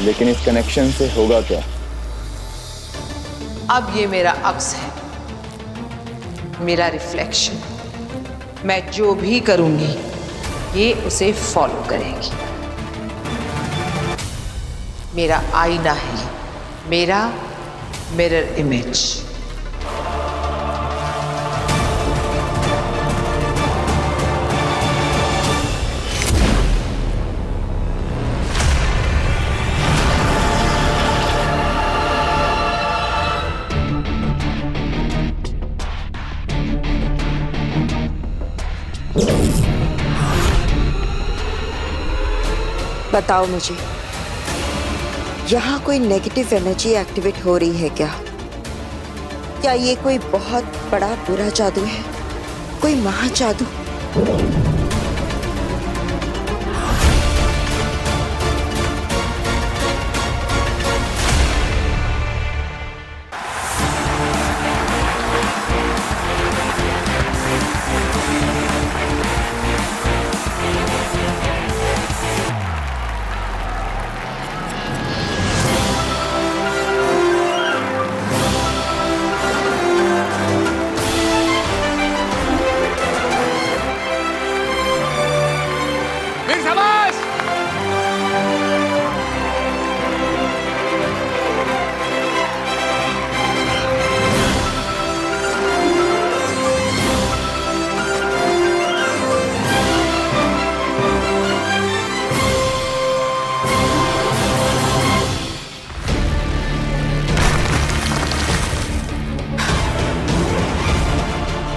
लेकिन इस कनेक्शन से होगा क्या? अब ये मेरा अक्स है, मेरा रिफ्लेक्शन। मैं जो भी करूंगी ये उसे फॉलो करेगी। मेरा आईना है, मेरा मिरर इमेज। बताओ मुझे, यहाँ कोई नेगेटिव एनर्जी एक्टिवेट हो रही है क्या? क्या ये कोई बहुत बड़ा बुरा जादू है, कोई महाजादू?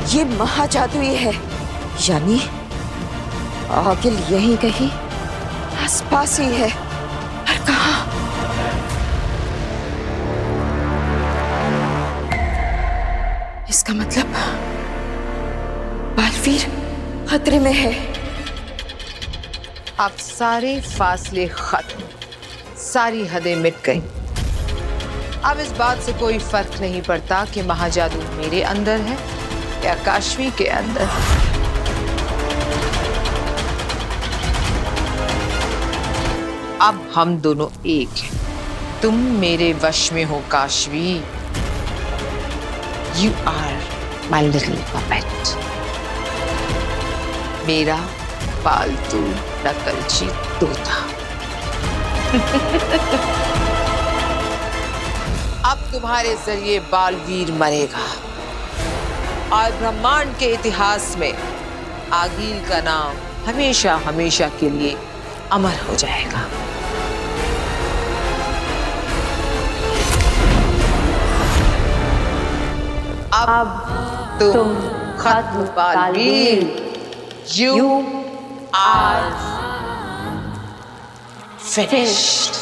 ये महाजादू ही है, यानी आगिल यहीं कहीं आसपास ही है। पर कहाँ? इसका मतलब बालवीर खतरे में है। अब सारे फासले खत्म, सारी हदें मिट गईं। अब इस बात से कोई फर्क नहीं पड़ता कि महाजादू मेरे अंदर है या काशवी के अंदर। अब हम दोनों एक हैं। तुम मेरे वश में हो Kashvi. You are my little puppet, मेरा पालतू नकलची तोता। अब तुम्हारे जरिए बालवीर मरेगा और ब्रह्मांड के इतिहास में आगिल का नाम हमेशा हमेशा के लिए अमर हो जाएगा। अब तुम खत्म बालवीर। You are finished.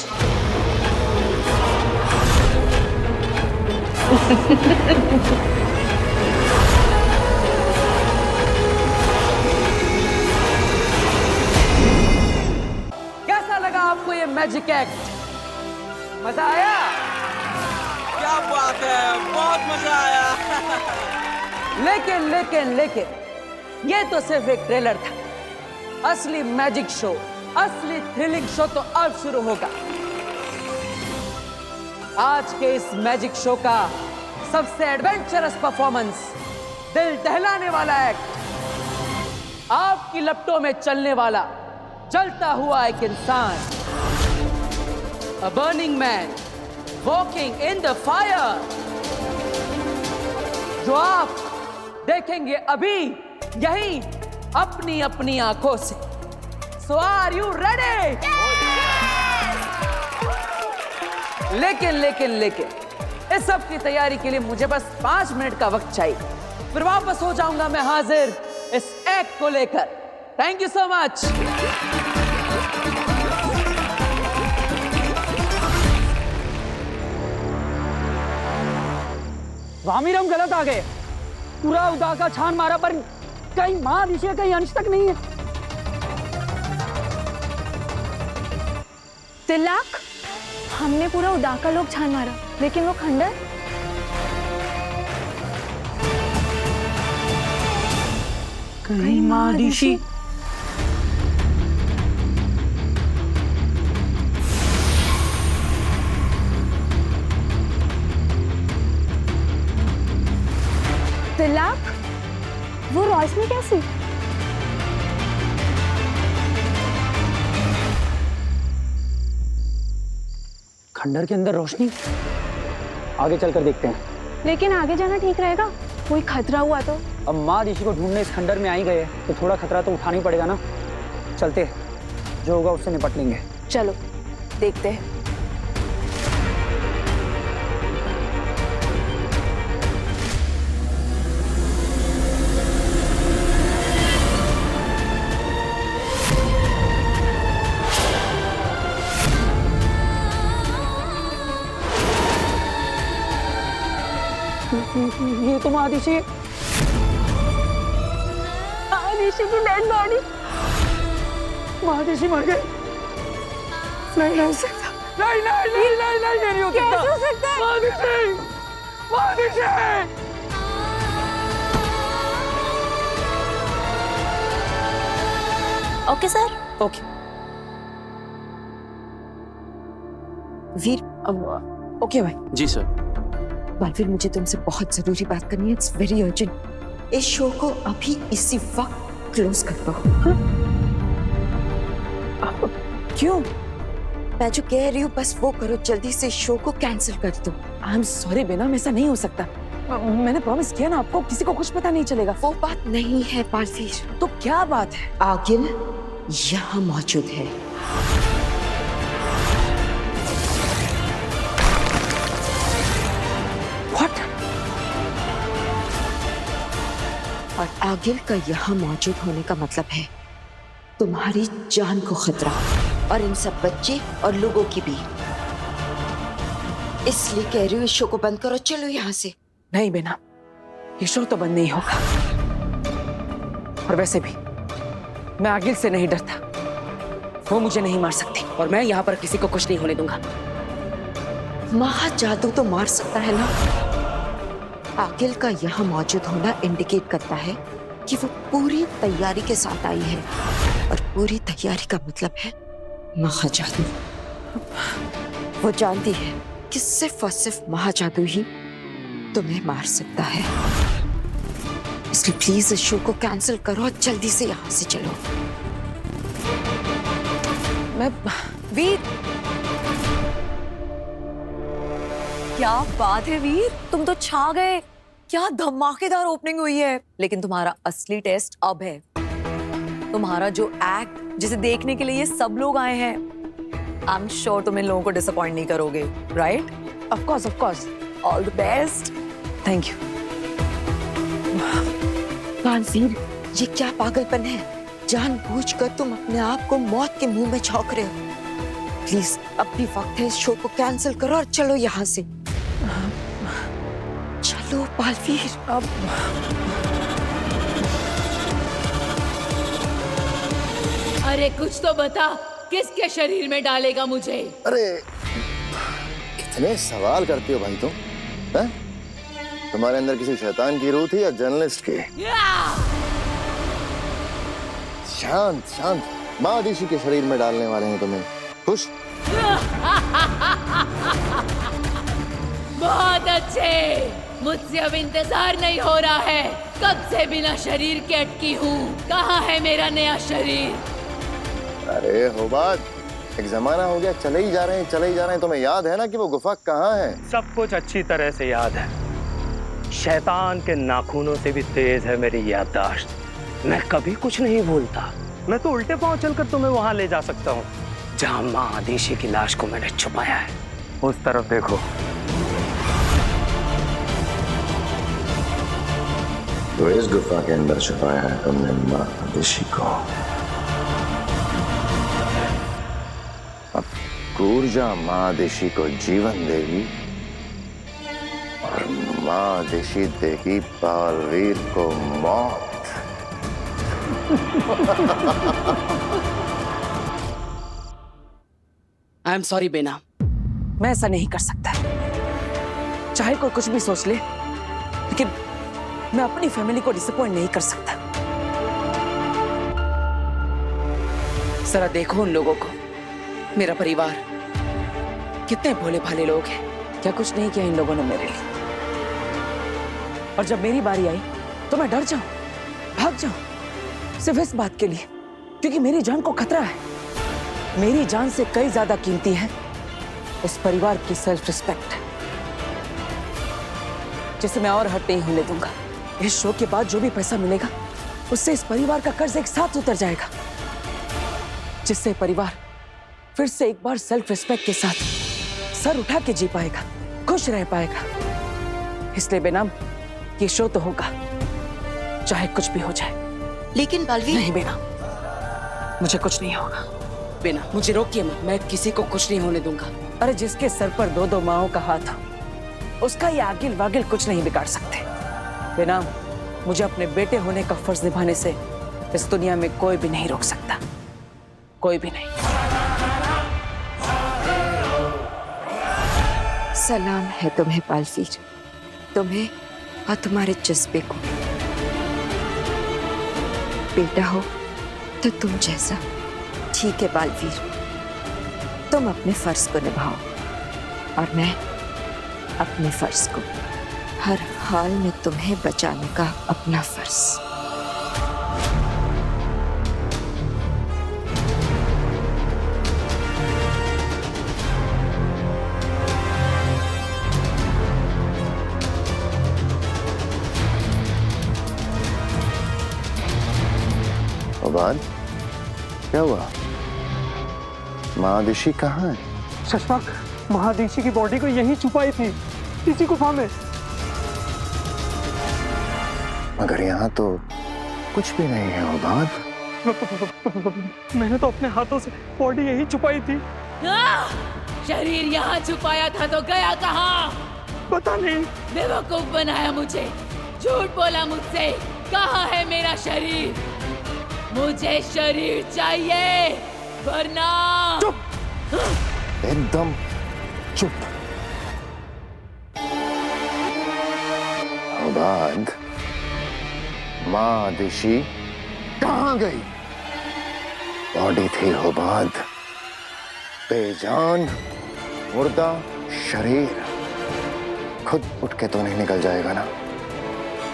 कैसा लगा आपको ये मैजिक एक्ट? मजा आया? क्या बात है, बहुत मजा आया। लेकिन ये तो सिर्फ एक ट्रेलर था। असली मैजिक शो, असली थ्रिलिंग शो तो अब शुरू होगा। आज के इस मैजिक शो का सबसे एडवेंचरस परफॉर्मेंस, दिल दहलाने वाला एक्ट, आपकी लपटों में चलने वाला जलता हुआ एक इंसान, a burning man walking in the fire, जो आप देखेंगे अभी यही अपनी अपनी आंखों से। So are you ready? लेकिन इस सब की तैयारी के लिए मुझे बस 5 मिनट का वक्त चाहिए, फिर वापस हो जाऊंगा मैं हाजिर इस एक्ट को लेकर। Thank you so much. Vamir, हम गलत आ गए। पूरा उदा का छान मारा पर कहीं महादिशा कहीं अंश तक नहीं है। तिलक, हमने पूरा उदा का लोग छान मारा, लेकिन वो खंडर। कहीं महादिशी। खंडर के अंदर रोशनी, आगे चलकर देखते हैं। लेकिन आगे जाना ठीक रहेगा, कोई खतरा हुआ तो? अब माँ ऋषि को ढूंढने इस खंडर में आ ही गए तो थोड़ा खतरा तो उठाना ही पड़ेगा ना। चलते हैं, जो होगा उससे निपट लेंगे। चलो देखते हैं। ये तो महादिशी, ऋषि की डेड बॉडी। महादिशी मर गए। नहीं हो सकता, नहीं हो सकता। कैसे हो सकता है? महादिशी, महादिशी। Okay sir. Okay Veer, okay भाई। जी सर। बालवीर, मुझे तुमसे बहुत जरूरी बात करनी है। It's very urgent. इस शो को अभी इसी वक्त क्लोज कर दो। क्यों? मैं जो कह रही हूँ बस वो करो, जल्दी से शो को कैंसिल कर दो। आई एम सॉरी बेनम, ऐसा नहीं हो सकता। मैंने प्रॉमिस किया ना आपको, किसी को कुछ पता नहीं चलेगा। वो बात नहीं है बालवीर। तो क्या बात है? आगिल यहाँ मौजूद है। What? और आगिल का यहाँ मौजूद होने का मतलब है तुम्हारी जान को खतरा, और इन सब बच्चे और लोगों की भी। इसलिए कह रही हूँ इस शो को बंद करो, चलो यहाँ से। नहीं बेना, ये शो तो बंद नहीं होगा। और वैसे भी मैं आगिल से नहीं डरता, वो मुझे नहीं मार सकती, और मैं यहाँ पर किसी को कुछ नहीं होने दूंगा। महाजादू तो मार सकता है ना। आगिल का यहाँ मौजूद होना इंडिकेट करता है कि वो पूरी तैयारी के साथ आई है, और पूरी तैयारी का मतलब है महाजादू। वो जानती है कि सिर्फ और सिर्फ महाजादू ही तुम्हें मार सकता है। इसलिए प्लीज इस शो को कैंसिल करो और जल्दी से यहाँ से चलो। मैं वीर, क्या बात है वीर, तुम तो छा गए। क्या धमाकेदार ओपनिंग हुई है। लेकिन तुम्हारा असली टेस्ट अब है। तुम्हारा जो एक्ट, जिसे देखने के लिए ये सब लोग आए हैं, आई एम श्योर तुम इन लोगों को डिसअपॉइंट नहीं करोगे, right? Of course. All the best. Thank you. Baalveer, ये क्या पागलपन है? जानबूझकर तुम अपने आप को मौत के मुंह में झोंक रहे हो। प्लीज अब भी वक्त है, इस शो को कैंसिल करो और चलो यहाँ से। चलो बालवीर। अब अरे कुछ तो बता, किसके शरीर में डालेगा मुझे? अरे कितने सवाल करती हो भाई तुम, हैं? तुम्हारे अंदर किसी शैतान की रूह थी या जर्नलिस्ट की? शांत शांत। महादिशी के शरीर में डालने वाले हैं तुम्हें। खुश? बहुत अच्छे, मुझसे अब इंतजार नहीं हो रहा है। कब से बिना शरीर के अटकी हूँ। कहाँ है मेरा नया शरीर? अरे हो बात, एक जमाना हो गया, चले ही जा रहे हैं। तुम्हें याद है ना कि वो गुफा कहाँ है? सब कुछ अच्छी तरह से याद है। शैतान के नाखूनों से भी तेज है मेरी याददाश्त। मैं कभी कुछ नहीं भूलता। मैं तो उल्टे पांव चलकर तुम्हें वहां ले जा सकता हूँ जहां माँ आदिशी की लाश को मैंने छुपाया है। उस तरफ देखो। तो इस गुफा के अंदर छुपाया है तुमने माँ आदिशी को। अब ऊर्जा माँ आदिशी को जीवन देगी और माँ आदिशी देगी बालवीर को मौत। आई एम सॉरी बेना, मैं ऐसा नहीं कर सकता। चाहे कोई कुछ भी सोच ले, लेकिन मैं अपनी फैमिली को डिसअपॉइंट नहीं कर सकता। जरा देखो उन लोगों को, मेरा परिवार, कितने भोले भाले लोग हैं। क्या कुछ नहीं किया इन लोगों ने मेरे लिए। और जब मेरी बारी आई तो मैं डर जाऊं, भाग जाऊं, सिर्फ इस बात के लिए क्योंकि मेरी जान को खतरा है। मेरी जान से कई ज्यादा कीमती है इस परिवार की सेल्फ रिस्पेक्ट, जिसे मैं और हट नहीं होने दूंगा। इस शो के बाद जो भी पैसा मिलेगा उससे इस परिवार का कर्ज एक साथ उतर जाएगा, जिससे परिवार फिर से एक बार सेल्फ रिस्पेक्ट के साथ सर उठा के जी पाएगा, खुश रह पाएगा। इसलिए बेनाम ये शो तो होगा, चाहे कुछ भी हो जाए। लेकिन बालवीर, नहीं बेनाम, मुझे कुछ नहीं होगा। बेना, मुझे रोकिए मत, मैं किसी को कुछ नहीं होने दूंगा। अरे जिसके सर पर दो दो माओं का हाथ हो, उसका ये आगिल वागिल कुछ नहीं बिगाड़ सकते। बेना, मुझे अपने बेटे होने का फर्ज निभाने से इस दुनिया में कोई भी नहीं रोक सकता, कोई भी नहीं। सलाम है तुम्हें बालवीर, तुम्हें और तुम्हारे जज्बे को। बेटा हो तो तुम जैसा। ठीक है बालवीर, तुम अपने फर्ज को निभाओ और मैं अपने फर्ज को। हर हाल में तुम्हें बचाने का अपना फर्ज। बाद क्या हुआ? महादिशी कहाँ है? शशपाक महादिशी की बॉडी को यहीं छुपाई थी, इसी गुफा में। मगर यहाँ तो कुछ भी नहीं है उबाद। मैंने तो अपने हाथों से बॉडी यहीं छुपाई थी। शरीर यहाँ छुपाया था तो गया कहाँ? पता नहीं। बेवकूफ बनाया मुझे, झूठ बोला मुझसे। कहाँ है मेरा शरीर? मुझे शरीर चाहिए, वरना। चुप, एकदम चुप। उबाद, महादिशी कहाँ गई? बॉडी थी उबाद, बेजान मुर्दा शरीर। खुद उठ के तो नहीं निकल जाएगा ना?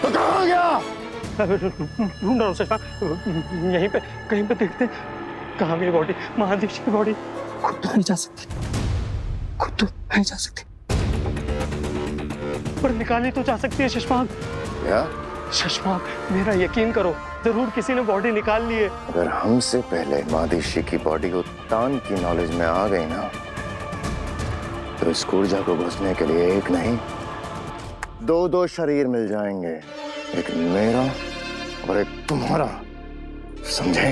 तो कहाँ गया? ढूंढ रहा हूँ शशपाक, यहीं पे कहीं पे देखते कहाँ गई बॉडी, महादिशी की बॉडी। खुद तो नहीं जा सकती, खुद तो नहीं जा सकती, पर निकाली तो जा सकती है शशपाक। क्या? शशपाक, मेरा यकीन करो, जरूर किसी ने बॉडी निकाल ली है। अगर हमसे पहले महादिशी की बॉडी उत्तान की नॉलेज में आ गई ना, तो इस ऊर्जा को घुसने के लिए एक नहीं दो दो शरीर मिल जाएंगे, एक मेरा और एक तुम्हारा, समझे?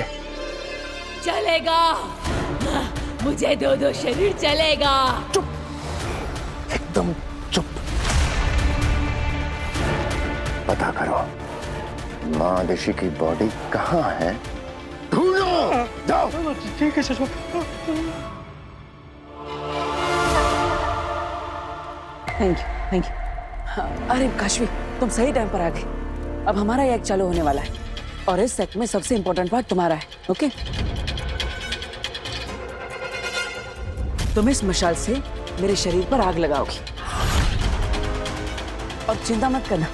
चलेगा, मुझे दो दो शरीर चलेगा। चुप, एकदम चुप। पता करो महादिशी की बॉडी कहाँ है, ढूंढो, जाओ। ठीक है शशपाक। Thank you, thank you. अरे काशवी, तुम सही टाइम पर आ गए। अब हमारा एक्ट चालू होने वाला है और इस एक्ट में सबसे इंपॉर्टेंट पार्ट तुम्हारा है, ओके? तुम इस मशाल से मेरे शरीर पर आग लगाओगी और चिंता मत करना,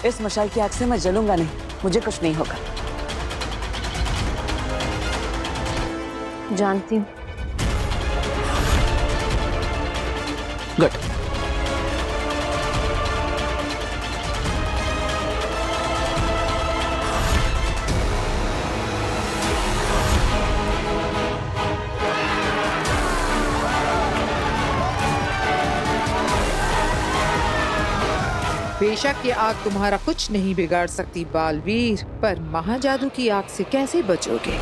इस मशाल की आग से मैं जलूंगा नहीं, मुझे कुछ नहीं होगा। जानती हूँ। गुड। बेशक ये आग तुम्हारा कुछ नहीं बिगाड़ सकती बालवीर, पर महाजादू की आग से कैसे बचोगे?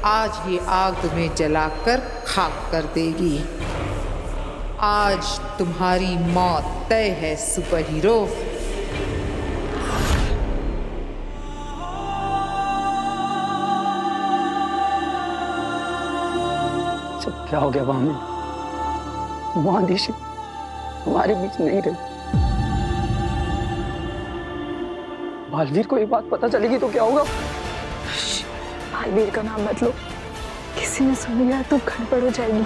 आज ये आग तुम्हें जलाकर खाक कर देगी। आज तुम्हारी मौत तय है सुपर हीरो। सब क्या हो गया वामी? महादिशी हमारे बीच नहीं रही। बालवीर को ये बात पता चलेगी तो क्या होगा? बालवीर का नाम मत लो, किसी ने सुन लिया तो गड़बड़ हो जाएगी।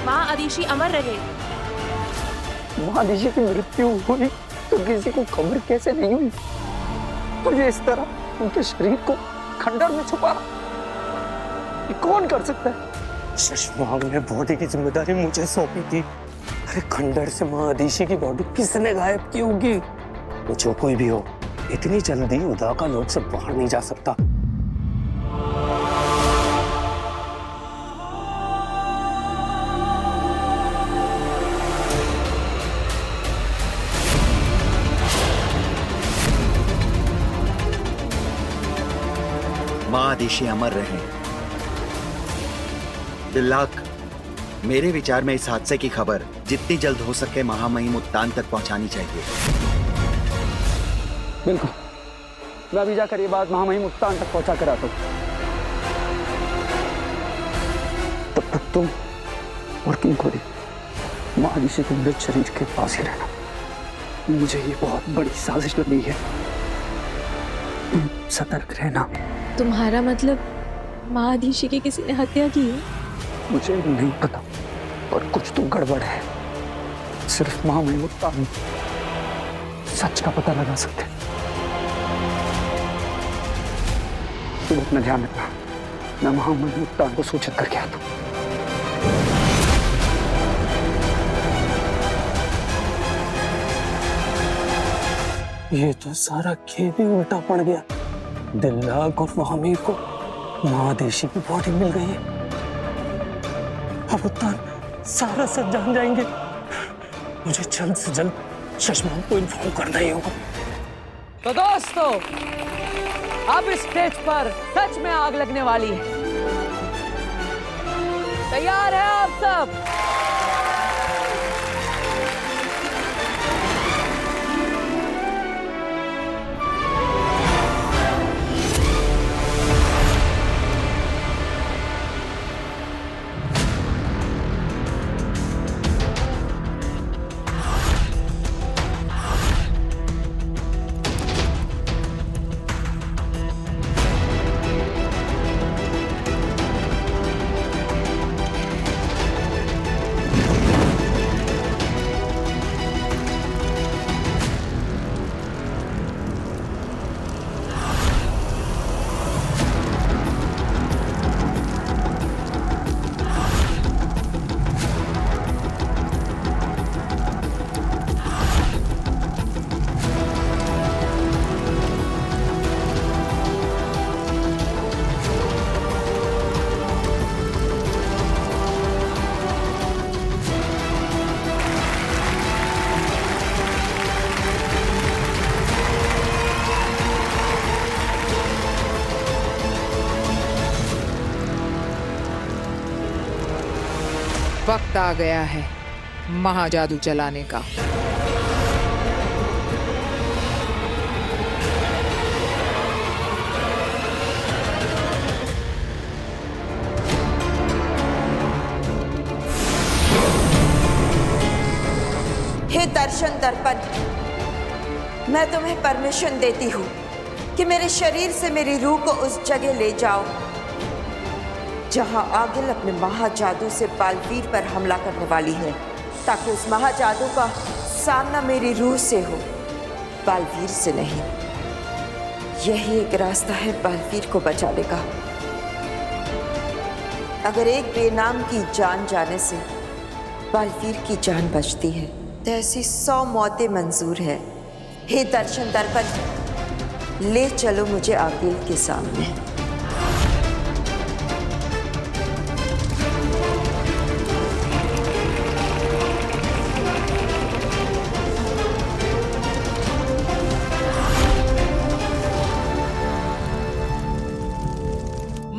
माँ आदिशी अमर रहे। महादिशी की मृत्यु हुई तो किसी को खबर कैसे नहीं हुई? और ये इस तरह उनके शरीर को खंडर में छुपा। ये कौन कर सकता है? शशमांग ने बॉडी की जिम्मेदारी मुझे सौंपी थी। अरे खंडर से माँ आदिशी की बॉडी किसने गायब की होगी? वो जो कोई भी हो, इतनी जल्दी उदा का लोक से बाहर नहीं जा सकता। माँ आदिशी अमर रहे। दिल्लाक, मेरे विचार में इस हादसे की खबर जितनी जल्द हो सके महामहिम उत्तान तक पहुंचानी चाहिए। बिल्कुल, मैं अभी जाकर ये बात महामहिम उत्तान तक पहुंचा कर आता हूं। तब तक तुम और किंकोरी माँ आदिशी के मृत शरीर के पास ही रहना। मुझे ये बहुत बड़ी साजिश लगी है, तुम सतर्क रहना। तुम्हारा मतलब माँ आदिशी की किसी ने हत्या की है? मुझे नहीं पता, पर कुछ तो गड़बड़ है। सिर्फ महामहिम उत्तान सच का पता लगा सकते। तुम अपना ध्यान रखना, मैं महामहिम उत्तान को सूचित करके आता हूं। ये तो सारा खेल ही उल्टा पड़ गया। दिल्लाक और महामीर को माँ आदिशी की बॉडी मिल गई है। अब उत्तान सारा सच जान जाएंगे। मुझे जल्द से जल्द शशमांग को इन्फॉर्म करना ही होगा। तो दोस्तों, अब इस स्टेज पर सच में आग लगने वाली है। तैयार है आप सब? वक्त आ गया है महाजादू चलाने का। हे दर्शन दर्पण, मैं तुम्हें परमिशन देती हूँ कि मेरे शरीर से मेरी रूह को उस जगह ले जाओ जहां आगिल अपने महाजादू से बालवीर पर हमला करने वाली है, ताकि उस महाजादू का सामना मेरी रूह से हो, बालवीर से नहीं। यही एक रास्ता है बालवीर को बचाने का। अगर एक बेनाम की जान जाने से बालवीर की जान बचती है तो ऐसी 100 मौतें मंजूर है। हे दर्शन दर्पण, ले चलो मुझे आगिल के सामने।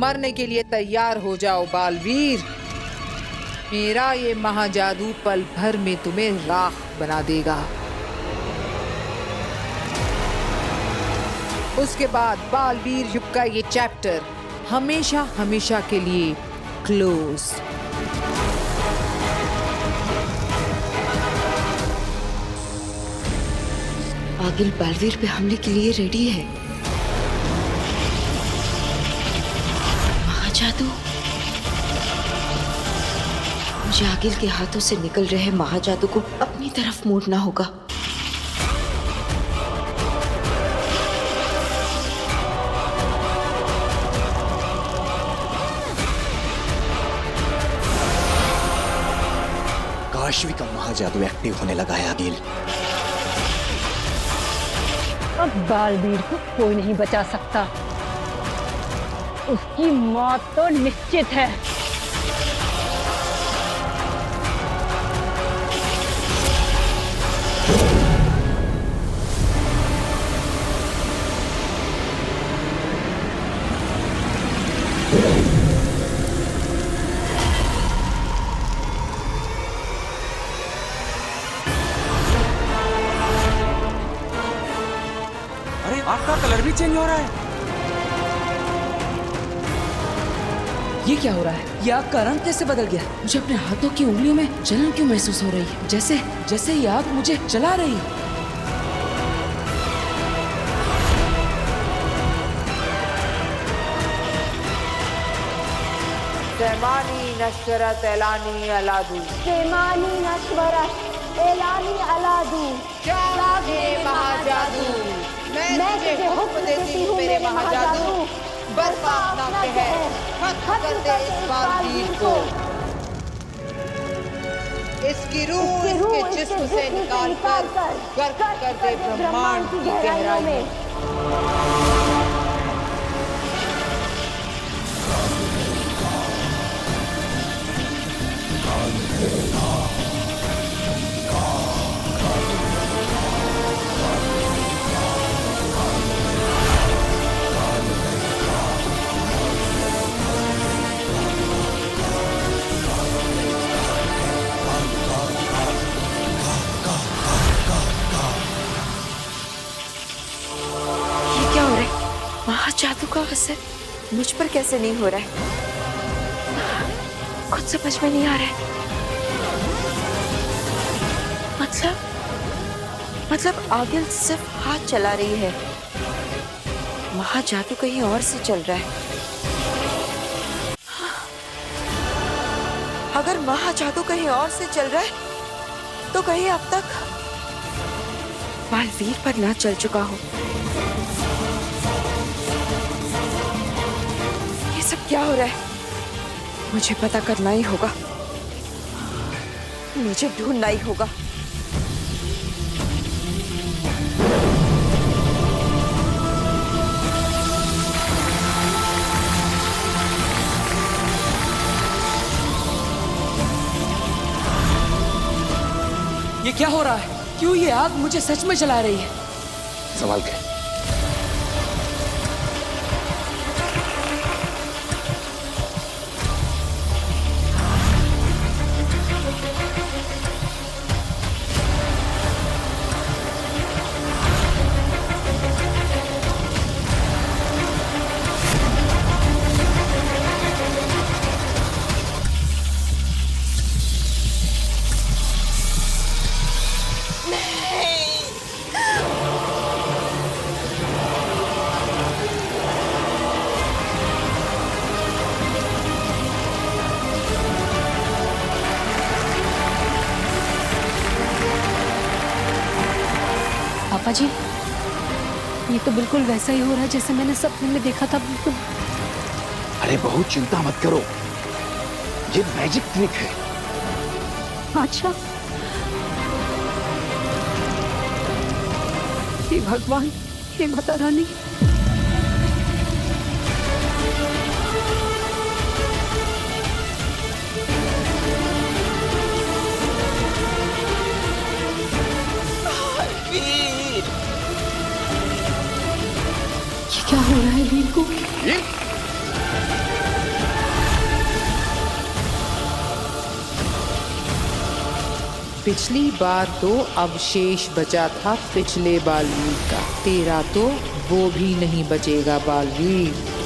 मरने के लिए तैयार हो जाओ बालवीर। मेरा ये महाजादू पल भर में तुम्हें राख बना देगा। उसके बाद बालवीर युग का ये चैप्टर हमेशा हमेशा के लिए क्लोज। आगिल बालवीर पे हमले के लिए रेडी है। महाजादू, मुझे आगिल के हाथों से निकल रहे महाजादू को अपनी तरफ मोड़ना होगा। राशि का महाजादू एक्टिव होने लगा है अगिल। अब बालवीर को कोई नहीं बचा सकता। उसकी मौत तो निश्चित है। अरे आग का कलर भी चेंज हो रहा है। ये क्या हो रहा है? ये आग का रंग कैसे बदल गया? मुझे अपने हाथों की उंगलियों में जलन क्यों महसूस हो रही है? जैसे जैसे ये आग मुझे जला रही है। सेमानी नशरत एलानी अलादू, सेमानी नश्वरत एलानी अलादू, क्या है महाजादू, मैं तुझे हुक्म देती हूँ मेरे महाजादू, बर्पा अपना कहर, खत्म कर दे इस बालवीर को। इसकी रूह इसके जिस्म से निकाल कर गर्क कर दे ब्रह्मांड की गहराई में। महाजादू का असर मुझ पर कैसे नहीं हो रहा है? कुछ समझ में नहीं आ रहा है। मतलब आगिल सिर्फ हाथ चला रही है, महाजादू कहीं और से चल रहा है। अगर महाजादू कहीं और से चल रहा है तो कहीं अब तक बालवीर पर ना चल चुका हो। ये सब क्या हो रहा है? मुझे पता करना ही होगा, मुझे ढूंढना ही होगा। ये क्या हो रहा है? क्यों ये आग मुझे सच में जला रही है? संभाल के। पापा जी, ये तो बिल्कुल वैसा ही हो रहा है जैसे मैंने सपने में देखा था। बिल्कुल। अरे बहुत चिंता मत करो, ये मैजिक ट्रिक है। अच्छा, हे भगवान, हे माता रानी। क्या हो रहा है वीर को? पिछली बार तो अवशेष बचा था पिछले बालवीर का, तेरा तो वो भी नहीं बचेगा बालवीर।